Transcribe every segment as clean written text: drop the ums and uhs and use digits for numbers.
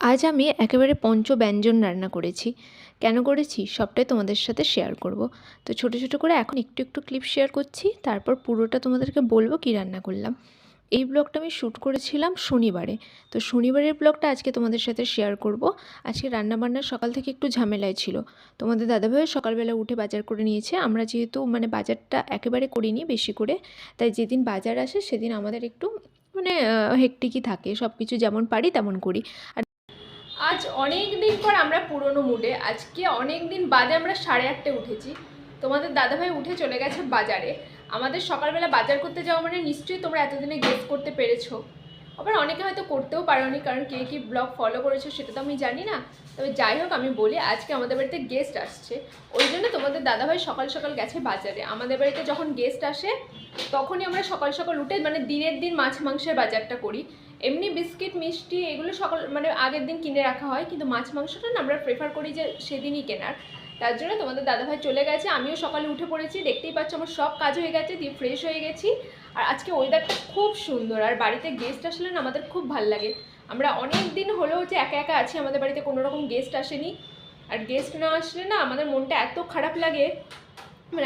আজ আমি একেবারে পঞ্চব্যঞ্জন রান্না করেছি। কেন করেছি সবটাই তোমাদের সাথে শেয়ার করব। তো ছোট ছোট করে এখন একটু একটু ক্লিপ শেয়ার করছি, তারপর পুরোটা তোমাদেরকে বলবো কী রান্না করলাম। এই ব্লগটা আমি শ্যুট করেছিলাম শনিবারে। তো শনিবারের ব্লগটা আজকে তোমাদের সাথে শেয়ার করব। আজকে রান্নাবান্নার সকাল থেকে একটু ঝামেলায় ছিল। তোমাদের দাদাভাইও সকালবেলা উঠে বাজার করে নিয়েছে। আমরা যেহেতু বাজারটা একেবারে করিনি বেশি করে, তাই যেদিন বাজার আসে সেদিন আমাদের একটু হেকটিকই থাকে, সব কিছু যেমন পারি তেমন করি। আর আজ অনেক দিন পর আমরা পুরনো মুডে, আজকে অনেক দিন বাদে আমরা 8:30 উঠেছি। তোমাদের দাদাভাই উঠে চলে গেছে বাজারে। আমাদের সকালবেলা বাজার করতে যাওয়া মানে নিশ্চয়ই তোমরা এতদিনে গেস করতে পেরেছো। আবার অনেকে হয়তো করতেও পারোনি, কারণ কে কী ব্লগ ফলো করেছো সেটা তো আমি জানি না। তবে যাই হোক, আমি বলি আজকে আমাদের বাড়িতে গেস্ট আসছে, ওই জন্য তোমাদের দাদাভাই সকাল সকাল গেছে বাজারে। আমাদের বাড়িতে যখন গেস্ট আসে তখনই আমরা সকাল সকাল উঠে দিনের দিন মাছ মাংসের বাজারটা করি। এমনি বিস্কিট মিষ্টি এগুলো সকাল আগের দিন কিনে রাখা হয়, কিন্তু মাছ মাংসটা না আমরা প্রেফার করি যে সেদিনই কেনার। তার জন্য তোমাদের দাদাভাই চলে গেছে, আমিও সকালে উঠে পড়েছি। দেখতেই পাচ্ছ আমার সব কাজ হয়ে গেছে, দিয়ে ফ্রেশ হয়ে গেছি। আর আজকে ওয়েদারটা খুব সুন্দর, আর বাড়িতে গেস্ট আসলে না আমাদের খুব ভাল লাগে। আমরা অনেক দিন হলেও যে একা একা আছি, আমাদের বাড়িতে কোনো রকম গেস্ট আসেনি। আর গেস্ট না আসলে না আমাদের মনটা এত খারাপ লাগে।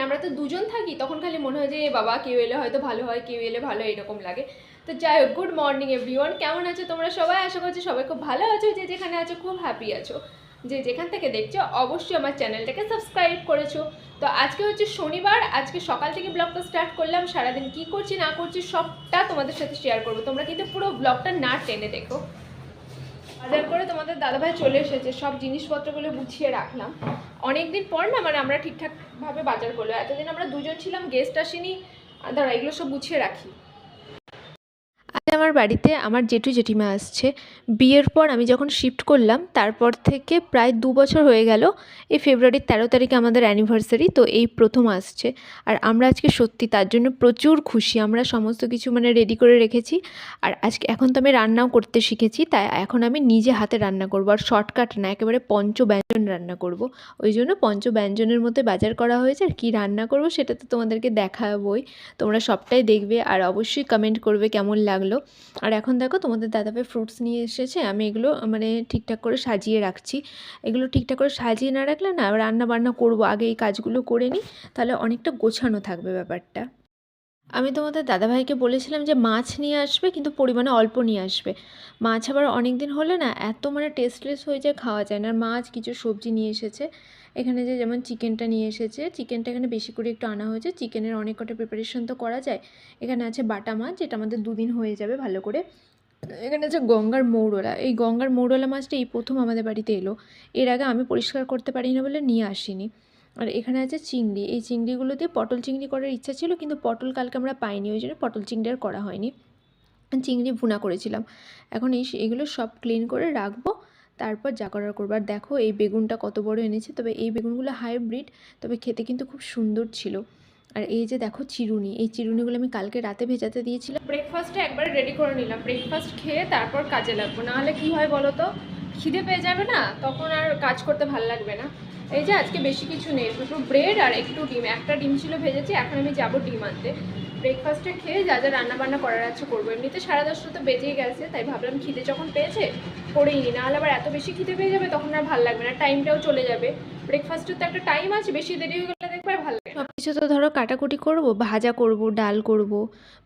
আমরা তো দুজন থাকি, তখন খালি মনে হয় যে বাবা কেউ এলে হয়তো ভালো হয়, কেউ এলে ভালো, এরকম লাগে। তো যাই হোক, গুড মর্নিং এভরিওয়ান, কেমন আছো তোমরা সবাই? আশা করছি সবাই খুব ভালো আছো, যে যেখানে আছো খুব হ্যাপি আছো। যে যেখান থেকে দেখছো অবশ্যই আমার চ্যানেলটাকে সাবস্ক্রাইব করেছো। তো আজকে হচ্ছে শনিবার, আজকে সকাল থেকে ব্লগটা স্টার্ট করলাম। সারাদিন কি করছি না করছি সবটা তোমাদের সাথে শেয়ার করবো, তোমরা কিন্তু পুরো ব্লগটা না টেনে দেখো। বাজার করে তোমাদের দাদাভাই চলে এসেছে, সব জিনিসপত্রগুলো গুছিয়ে রাখলাম। অনেকদিন পর না আমরা ঠিকঠাকভাবে বাজার করলো। এতদিন আমরা দুজন ছিলাম, গেস্ট আসেনি। দাঁড়া, এগুলো সব গুছিয়ে রাখি। আজ আমার বাড়িতে আমার জেঠু জেঠিমা আসছে। বিয়ের পর আমি যখন শিফট করলাম তারপর থেকে প্রায় 2 বছর হয়ে গেল। এই ফেব্রুয়ারির 13 তারিখে আমাদের অ্যানিভার্সারি, তো এই প্রথম আসছে। আর আমরা আজকে সত্যি তার জন্য প্রচুর খুশি। আমরা সমস্ত কিছু রেডি করে রেখেছি। আর আজকে এখন তো আমি রান্নাও করতে শিখেছি, তাই এখন আমি নিজে হাতে রান্না করব। আর শর্টকাট না, একেবারে পঞ্চব্যঞ্জন রান্না করব। ওই জন্য পঞ্চব্যঞ্জনের মধ্যে বাজার করা হয়েছে। আর কী রান্না করব সেটা তো তোমাদেরকে দেখাবই, তোমরা সবটাই দেখবে আর অবশ্যই কমেন্ট করবে কেমন লাগলো। আর এখন দেখো তোমাদের দাদাভাই ফ্রুটস নিয়ে এসেছে, আমি এগুলো ঠিকঠাক করে সাজিয়ে রাখছি। এগুলো ঠিকঠাক করে সাজিয়ে না রাখলে না রান্না বান্না করবো, আগে এই কাজগুলো করে নিই, তাহলে অনেকটা গোছানো থাকবে ব্যাপারটা। আমি তোমাদের দাদাভাইকে বলেছিলাম যে মাছ নিয়ে আসবে, কিন্তু পরিমাণে অল্প নিয়ে আসবে। মাছ আবার অনেক দিন হলে না এত টেস্টলেস হয়ে যায়, খাওয়া যায় না। আর মাছ কিছু সবজি নিয়ে এসেছে। এখানে যে যেমন চিকেনটা নিয়ে এসেছে, চিকেনটা এখানে বেশি করে একটু আনা হয়েছে। চিকেনের অনেক কটা প্রিপারেশন তো করা যায়। এখানে আছে বাটা মাছ, যেটা আমাদের 2 দিন হয়ে যাবে ভালো করে। এখানে আছে গঙ্গার মৌরলা। এই গঙ্গার মৌরলা মাছটা এই প্রথম আমাদের বাড়িতে এলো। এর আগে আমি পরিষ্কার করতে পারি না বলে নিয়ে আসিনি। আর এখানে আছে চিংড়ি। এই চিংড়িগুলো দিয়ে পটল চিংড়ি করার ইচ্ছা ছিল, কিন্তু পটল কালকে আমরা পাইনি, ওই জন্য পটল চিংড়ি আর করা হয়নি। চিংড়ি ভুনা করেছিলাম। এখন এগুলো সব ক্লিন করে রাখবো, তারপর যা করার করবো। আর দেখো এই বেগুনটা কত বড় এনেছে, তবে এই বেগুনগুলো হাইব্রিড, তবে খেতে কিন্তু খুব সুন্দর ছিল। আর এই যে দেখো চিরুনি, এই চিরুনিগুলো আমি কালকে রাতে ভেজাতে দিয়েছিলাম। ব্রেকফাস্টে একবার রেডি করে নিলাম, ব্রেকফাস্ট খেয়ে তারপর কাজে লাগবো, নাহলে কী হয় বলো তো, খিদে পেয়ে যাবে না, তখন আর কাজ করতে ভালো লাগবে না। এই যে আজকে বেশি কিছু নেই, দুটো ব্রেড আর একটু ডিম, একটা ডিম ছিল ভেজেছি, এখন আমি যাবো ডিম আনতে। ব্রেকফাস্টে খেয়ে যা যা রান্নাবান্না করার আছে করবো। এমনিতে 10:30 তো বেজেই গেছে, তাই ভাবলাম খিদে যখন পেয়েছে করেই নি, নাহলে আবার এত বেশি খিদে পেয়ে যাবে তখন আর ভালো লাগবে না, টাইমটাও চলে যাবে। ব্রেকফাস্টের তো একটা টাইম আছে, বেশি দেরি হয়ে গেলে দেখবে আর ভালো লাগে না। সব কিছু তো ধরো কাটাকুটি করবো, ভাজা করব, ডাল করব,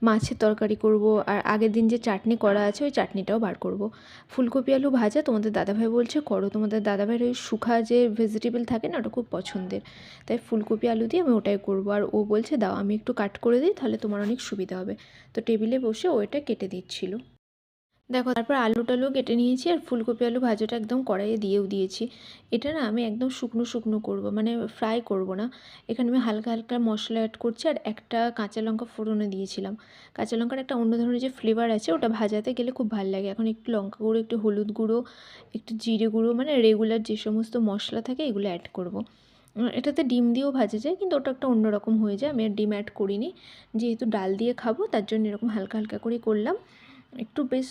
মাছের তরকারি করব, আর আগের দিন যে চাটনি করা আছে ওই চাটনিটাও বার করব। ফুলকপি আলু ভাজা তোমাদের দাদাভাই বলছে করো, তোমাদের দাদাভাইয়ের ওই শুকা যে ভেজিটেবল থাকে না ওটা খুব পছন্দের, তাই ফুলকপি আলু দিয়ে আমি ওটাই করব। আর ও বলছে দাও আমি একটু কাট করে দিই, তাহলে তোমার অনেক সুবিধা হবে। তো টেবিলে বসে ও এটা কেটে দিচ্ছিল। দেখো তারপর আলু টালু কেটে নিয়েছি, আর ফুলকপি আলু ভাজাটা একদম কড়াইয়ে দিয়েও দিয়েছি। এটা না আমি একদম শুকনো শুকনো করবো, ফ্রাই করব না। এখানে আমি হালকা হালকা মশলা অ্যাড করছি, আর একটা কাঁচা লঙ্কা ফোড়নে দিয়েছিলাম। কাঁচা লঙ্কার একটা অন্য ধরনের যে ফ্লেভার আছে, ওটা ভাজাতে গেলে খুব ভালো লাগে। এখন একটু লঙ্কা গুঁড়ো, একটু হলুদ গুঁড়ো, একটু জিরে গুঁড়ো, রেগুলার যে সমস্ত মশলা থাকে এগুলো অ্যাড করব। এটাতে ডিম দিয়েও ভাজা যায়, কিন্তু ওটা একটা অন্যরকম হয়ে যায়, আমি আর ডিম অ্যাড করিনি। যেহেতু ডাল দিয়ে খাবো তার জন্য এরকম হালকা হালকা করে করলাম। একটু বেশ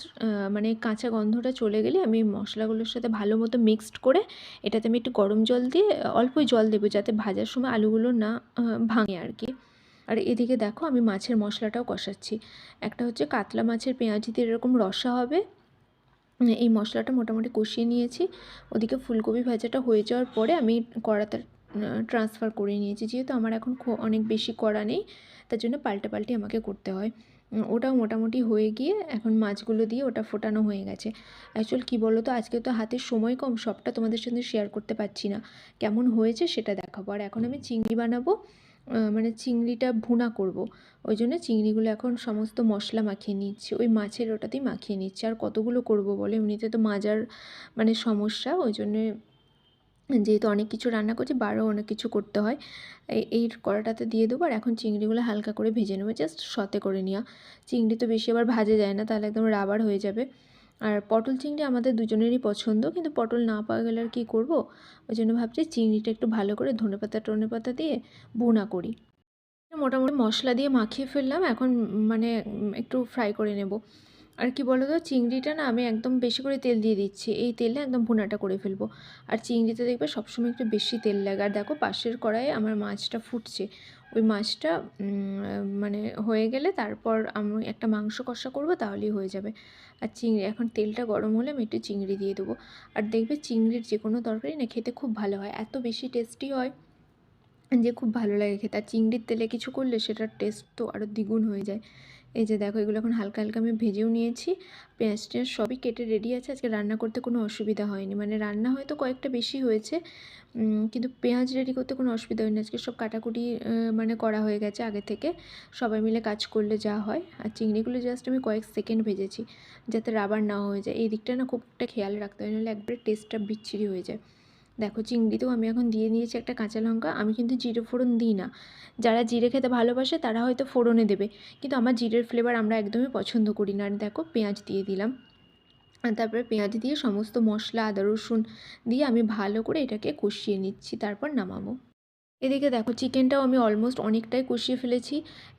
কাঁচা গন্ধটা চলে গেলে আমি মশলাগুলোর সাথে ভালো মতো মিক্সড করে এটাতে আমি একটু গরম জল দিয়ে অল্পই জল দেবো, যাতে ভাজার সময় আলুগুলো না ভাঙে আর কি। আর এদিকে দেখো আমি মাছের মশলাটাও কষাচ্ছি। একটা হচ্ছে কাতলা মাছের পেঁয়াজি দিয়ে এরকম রসা হবে, এই মশলাটা মোটামুটি কষিয়ে নিয়েছি। ওদিকে ফুলকপি ভাজাটা হয়ে যাওয়ার পরে আমি কড়াতে ট্রান্সফার করে নিয়েছি। যেহেতু আমার এখন অনেক বেশি কড়া নেই, তার জন্য পাল্টাপাল্টি আমাকে করতে হয়। ওটাও মোটামুটি হয়ে গিয়ে এখন মাছগুলো দিয়ে ওটা ফোটানো হয়ে গেছে। অ্যাকচুয়াল কী বলো তো, আজকে তো হাতে সময় কম, সবটা তোমাদের সঙ্গে শেয়ার করতে পারছি না। কেমন হয়েছে সেটা দেখাবো। আর এখন আমি চিংড়ি বানাবো, মানে চিংড়িটা ভুনা করব। ওই জন্য চিংড়িগুলো এখন সমস্ত মশলা মাখিয়ে নিচ্ছি, ওই মাছের ওটাতেই মাখিয়ে নিচ্ছি। আর কতগুলো করব বলে, এমনিতে তো মাজার মানে সমস্যা, ওই জন্যে যেহেতু অনেক কিছু রান্না করছি বারও অনেক কিছু করতে হয়। এই কড়াটাতে দিয়ে দেবো। আর এখন চিংড়িগুলো হালকা করে ভেজে নেবো, জাস্ট সতে করে নেওয়া। চিংড়ি তো বেশি আবার ভাজা যায় না, তাহলে একদম রাবার হয়ে যাবে। আর পটল চিংড়ি আমাদের দুজনেরই পছন্দ, কিন্তু পটল না পাওয়া গেলে আর কী করবো। ওই জন্য ভাবছি চিংড়িটা একটু ভালো করে ধনেপাতা দিয়ে ভুনা করি। মোটামুটি মশলা দিয়ে মাখিয়ে ফেললাম, এখন মানে একটু ফ্রাই করে নেব। আর কি বলো তো, চিংড়িটা না আমি একদম বেশি করে তেল দিয়ে দিচ্ছি, এই তেলে একদম ভুনাটা করে ফেলবো। আর চিংড়িতে দেখবে সবসময় একটু বেশি তেল লাগে। আর দেখো পাশের কড়াইয়ে আমার মাছটা ফুটছে, ওই মাছটা মানে হয়ে গেলে তারপর আমি একটা মাংস কষা করব, তাহলেই হয়ে যাবে। আর চিংড়ি এখন তেলটা গরম হলে আমি একটু চিংড়ি দিয়ে দেবো। আর দেখবে চিংড়ির যে কোনো তরকারি না খেতে খুব ভালো হয়, এত বেশি টেস্টি হয় যে খুব ভালো লাগে খেতে। আর চিংড়ির তেলে কিছু করলে সেটার টেস্ট তো আরও দ্বিগুণ হয়ে যায়। এই যে দেখো, এগুলো এখন হালকা হালকা আমি ভেজেও নিয়েছি। পেঁয়াজ টেঁয়াজ সবই কেটে রেডি আছে। আজকে রান্না করতে কোনো অসুবিধা হয়নি, মানে রান্না হয়তো কয়েকটা বেশি হয়েছে, কিন্তু পেঁয়াজ রেডি করতে কোনো অসুবিধা হয়নি। আজকে সব কাটাকুটি মানে করা হয়ে গেছে আগে থেকে, সবাই মিলে কাজ করলে যা হয়। আর চিংড়িগুলো জাস্ট আমি কয়েক সেকেন্ড ভেজেছি, যাতে রাবার না হয়ে যায়। এই দিকটা না খুব একটা খেয়াল রাখতে হয়, নাহলে একবারে টেস্টটা বিচ্ছিরি হয়ে যায়। দেখো চিংড়িতেও আমি এখন দিয়ে দিয়েছি একটা কাঁচা লঙ্কা। আমি কিন্তু জিরে ফোড়ন দিই না, যারা জিরে খেতে ভালোবাসে তারা হয়তো ফোড়নে দেবে, কিন্তু আমার জিরের ফ্লেভার আমরা একদমই পছন্দ করি না। আর দেখো পেঁয়াজ দিয়ে দিলাম, আর তারপরে পেঁয়াজ দিয়ে সমস্ত মশলা আদা রসুন দিয়ে আমি ভালো করে এটাকে কষিয়ে নিচ্ছি, তারপর নামাবো। এদিকে দেখো চিকেনটাও আমি অলমোস্ট অনেকটাই কষিয়ে ফেলেছি।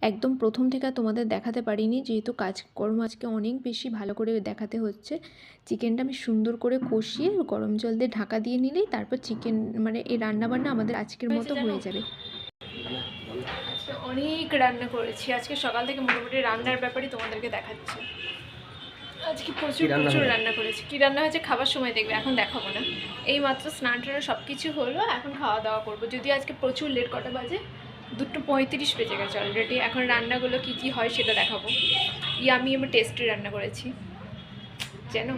একদম প্রথম থেকে তোমাদের দেখাতে পারিনি, যেহেতু কাজকর্ম আজকে অনেক বেশি ভালো করে দেখাতে হচ্ছে। চিকেনটা আমি সুন্দর করে কষিয়ে গরম জল দিয়ে ঢাকা দিয়ে নিলেই তারপর চিকেন মানে এই রান্নাবান্না আমাদের আজকের মতো হয়ে যাবে। আজকে অনেক রান্না করেছি, আজকে সকাল থেকে মোটামুটি রান্নার ব্যাপারই তোমাদেরকে দেখাচ্ছি। আজকে প্রচুর রান্না করেছি। কী রান্না হয়েছে খাবার সময় দেখবে, এখন দেখাবো না। এই মাত্র স্নান টান সব কিছু হলো, এখন খাওয়া দাওয়া করবো। যদিও আজকে প্রচুর লেট, কটা বাজে 2:35 বেজে গেছে অলরেডি। এখন রান্নাগুলো কী কী হয় সেটা দেখাবো। আমি টেস্টি রান্না করেছি জানো।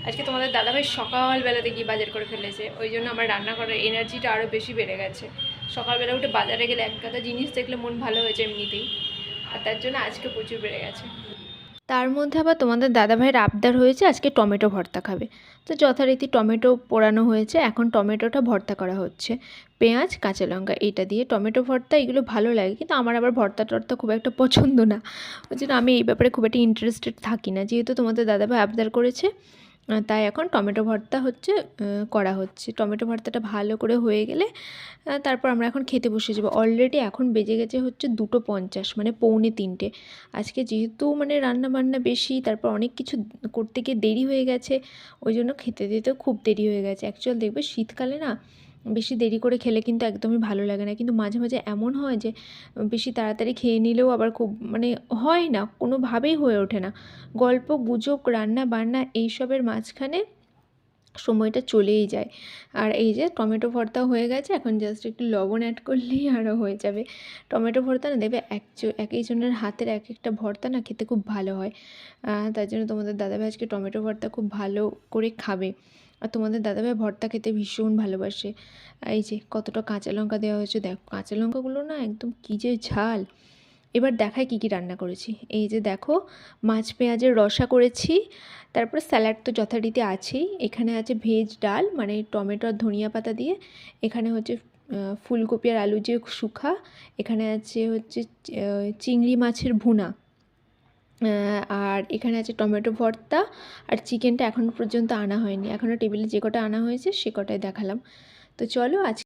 আজকে তোমাদের দাদাভাই সকালবেলাতে গিয়ে বাজার করে ফেলেছে, ওই জন্য আমার রান্না করার এনার্জিটা আরও বেশি বেড়ে গেছে। সকালবেলা উঠে বাজারে গেলে এক গাদা জিনিস দেখলে মন ভালো হয়েছে এমনিতেই, আর তার জন্য আজকে প্রচুর বেড়ে গেছে। তার মধ্যে আবার তোমাদের দাদাভাইয়ের আবদার হয়েছে আজকে টমেটো ভর্তা খাবে, তো যথারীতি টমেটো পোড়ানো হয়েছে, এখন টমেটোটা ভর্তা করা হচ্ছে। পেঁয়াজ কাঁচা লঙ্কা এইটা দিয়ে টমেটো ভর্তা, এগুলো ভালো লাগে, কিন্তু আমার আবার ভর্তা টর্তা খুব একটা পছন্দ না, ওই জন্য আমি এই ব্যাপারে খুব একটা ইন্টারেস্টেড থাকি না। যেহেতু তোমাদের দাদাভাই আবদার করেছে, তাই এখন টমেটো ভর্তা করা হচ্ছে। টমেটো ভর্তাটা ভালো করে হয়ে গেলে তারপর আমরা এখন খেতে বসে যাবো। অলরেডি এখন বেজে গেছে হচ্ছে 2:50, মানে 2:45। আজকে যেহেতু মানে রান্না বান্না বেশি, তারপর অনেক কিছু করতে গিয়ে দেরি হয়ে গেছে, ওই জন্য খেতে দিতেও খুব দেরি হয়ে গেছে। অ্যাকচুয়াল দেখবে শীতকালে না বেশি দেরি করে খেলে কিন্তু একদমই ভালো লাগে না, কিন্তু মাঝে মাঝে এমন হয় যে বেশি তাড়াতাড়ি খেয়ে নিলেও আবার খুব মানে হয় না, কোনোভাবেই হয়ে ওঠে না। গল্প গুজব রান্না বান্না এইসবের মাঝখানে সময়টা চলেই যায়। আর এই যে টমেটো ভর্তা হয়ে গেছে, এখন জাস্ট একটু লবণ অ্যাড করলেই আরও হয়ে যাবে। টমেটো ভর্তা না দেখবে এক একজনের হাতের এক একটা ভর্তা না খেতে খুব ভালো হয়, তার জন্য তোমাদের দাদাভাই আজকে টমেটো ভর্তা খুব ভালো করে খাবে। আর তোমাদের দাদাভাই ভর্তা খেতে ভীষণ ভালোবাসে। এই যে কতটা কাঁচা লঙ্কা দেওয়া হয়েছে, দেখো কাঁচা লঙ্কাগুলো না একদম কী যে ঝাল। এবার দেখাই কী কী রান্না করেছি। এই যে দেখো, মাছ পেঁয়াজের রসা করেছি, তারপরে স্যালাড তো যথারীতি আছেই। এখানে আছে ভেজ ডাল, মানে টমেটো আর ধনিয়া পাতা দিয়ে। এখানে হচ্ছে ফুলকপি আর আলু যে শুখা। এখানে আছে হচ্ছে চিংড়ি মাছের ভুনা, আর এখানে আছে টমেটো ভর্তা। আর চিকেনটা এখনও পর্যন্ত আনা হয়নি, এখনও টেবিলে যে কটা আনা হয়েছে সে কটাই দেখালাম। তো চলো আজ